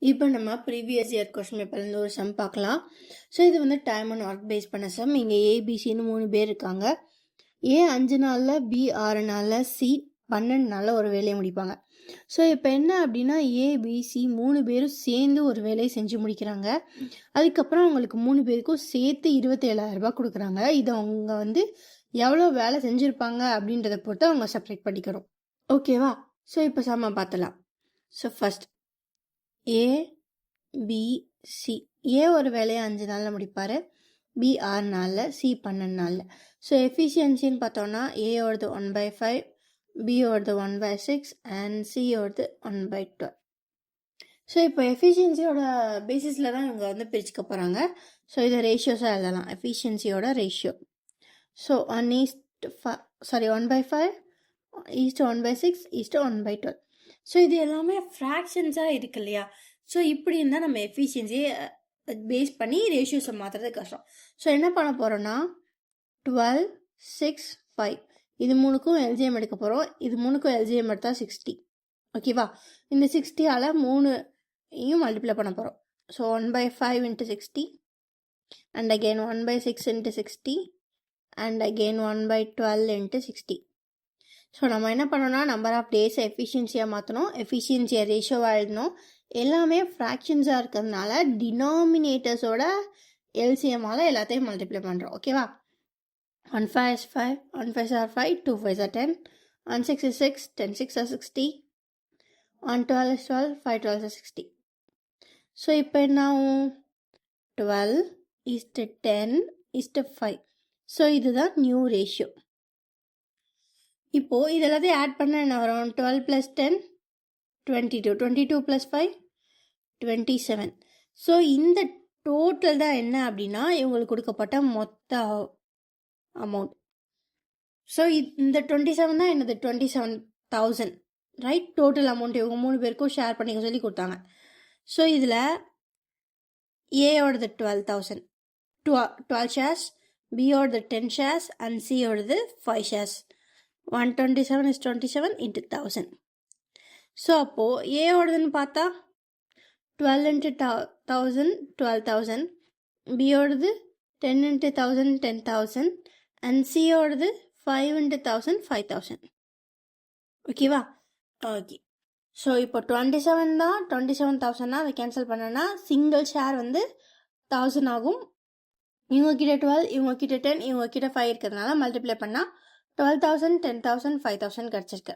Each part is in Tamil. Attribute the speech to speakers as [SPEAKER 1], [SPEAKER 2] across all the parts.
[SPEAKER 1] இப்போ நம்ம ப்ரீவியஸ் இயர் கொஸ்டின் பேப்பர்லேருந்து ஒரு சம் பார்க்கலாம். ஸோ இது வந்து டைம் அண்ட் ஒர்க் பேஸ் பண்ண சம். இங்கே ஏபிசின்னு 3 பேர் இருக்காங்க. ஏ 5 நாளில், பி 6 நாளில், சி 12 நாளில் ஒரு வேலையை முடிப்பாங்க. ஸோ இப்போ என்ன அப்படின்னா ஏபிசி 3 பேரும் சேர்ந்து ஒரு வேலையை செஞ்சு முடிக்கிறாங்க. அதுக்கப்புறம் அவங்களுக்கு 3 பேருக்கும் சேர்த்து 27,000 ரூபாய் கொடுக்குறாங்க. இதை அவங்க வந்து எவ்வளோ வேலை செஞ்சுருப்பாங்க அப்படின்றத பொறுத்து அவங்க செப்பரேட் பண்ணிக்கணும். ஓகேவா? ஸோ இப்போ சம்ம பார்த்துலாம். ஸோ ஃபர்ஸ்ட் ஏ பி சி. ஏ ஒரு வேலையை 5 நாளில் முடிப்பார், பி 6 நாளில், சி 12 நாளில். ஸோ எஃபிஷியன்சின்னு பார்த்தோன்னா ஏயோடது 1/5, பியோடது 1/6 அண்ட் சியோடது 1/12. ஸோ இப்போ எஃபிஷியன்சியோட பேசிஸில் தான் இவங்க வந்து பிரிச்சுக்க போகிறாங்க. ஸோ இதை ரேஷியோஸாக எழுதலாம். எஃபிஷியன்சியோட ratio. So 1/5 is to 1/6 is to 1/12. So இது எல்லாமே ஃப்ராக்ஷன்ஸாக இருக்கு இல்லையா? ஸோ இப்படி இருந்தால் நம்ம எஃபிஷியன்சியை பேஸ் பண்ணி ரேஷியோஸை மாற்றுறது கஷ்டம். ஸோ என்ன பண்ண போகிறோன்னா 12, 6, 5 இது 3க்கும் எல்ஜிஎம் எடுக்க போகிறோம். இது 3க்கும் எல்ஜிஎம் எடுத்தால் 60. ஓகேவா? இந்த 60ஆல் 3ஐயும் மல்டிப்ளை பண்ண போகிறோம். So 1/5 into 60 and again 1/6 into 60 and again 1/12 into 60. So நம்ம என்ன பண்ணோம்னா நம்பர் ஆஃப் டேஸை எஃபிஷியன்சியாக மாற்றணும், எஃபிஷியன்சியை ரேஷியோவாக எழுதணும். எல்லாமே ஃப்ராக்ஷன்ஸாக இருக்கிறதுனால டினாமினேட்டர்ஸோட எல்சிஎம்மால் எல்லாத்தையும் மல்டிப்ளை பண்ணுறோம். ஓகேவா? 1 5 is 5, 1 5 are 5, 2 5 are 10, 1 6 is 6, 10 6 are 60, 1 12 is 12, 5 12 is 60. So இப்போ என்ன ஆகும்? 12 is to 10 is to 5. So இதுதான் நியூ ரேஷியோ. இப்போது இது எல்லாத்தையும் ஆட் பண்ண என்ன வரும்? 12 + 10 22, 22 + 5 27. ஸோ இந்த டோட்டல் தான் என்ன அப்படின்னா இவங்களுக்கு கொடுக்கப்பட்ட மொத்த அமௌண்ட். ஸோ இந்த 27 தான் என்னது? 27,000 ரைட்? டோட்டல் அமௌண்ட் இவங்க 3 பேருக்கும் ஷேர் பண்ணிக்க சொல்லி கொடுத்தாங்க. ஸோ இதில் ஏயோடது 12,000, 12 ஷேர்ஸ், பியோடது 10 ஷேர்ஸ் அண்ட் சியோடது 5 ஷேர்ஸ். 127 is 27 into 1000. ஸோ அப்போது ஏயோடதுன்னு பார்த்தா 12 into 1000 12,000, பியோடது 10 into 1000 10,000 அண்ட் சியோடது 5 into 1000 5,000. ஓகேவா? ஓகே. ஸோ இப்போ 27 தான் 27,000 அதை கேன்சல் பண்ணனா சிங்கிள் ஷேர் வந்து 1000 ஆகும். இவங்கக்கிட்ட 12, இவங்கக்கிட்ட 10, இவங்கக்கிட்ட 5 இருக்கிறதுனால மல்டிப்ளை பண்ணால் 12,000 10,000 5,000 கிடச்சிருக்கு.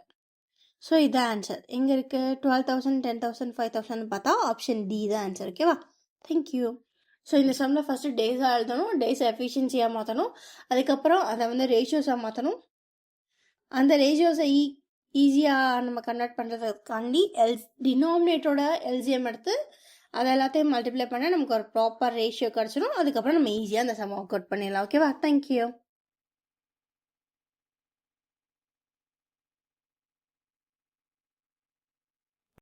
[SPEAKER 1] ஸோ இதுதான் ஆன்சர். எங்கே இருக்குது? 12,000 10,000 5,000 பார்த்தா ஆப்ஷன் டி தான் ஆன்சர். ஓகேவா? தேங்க்யூ. ஸோ இந்த சம்மில் ஃபஸ்ட்டு டேஸாக எழுதணும், டேஸை எஃபிஷியன்சியாக மாற்றணும், அதுக்கப்புறம் அதை வந்து ரேஷியோஸாக மாற்றணும். அந்த ரேஷியோஸை ஈஸியாக நம்ம கன்வெர்ட் பண்ணுறதுக்காண்டி டினாமினேட்டரோட எல்சிஎம் எடுத்து அதை எல்லாத்தையும் மல்டிப்ளை பண்ணால் நமக்கு ஒரு ப்ராப்பர் ரேஷியோ கிடச்சிடும். அதுக்கப்புறம் நம்ம ஈஸியாக அந்த சம் ஒர்க் அவுட் பண்ணிடலாம். ஓகேவா? தேங்க்யூ.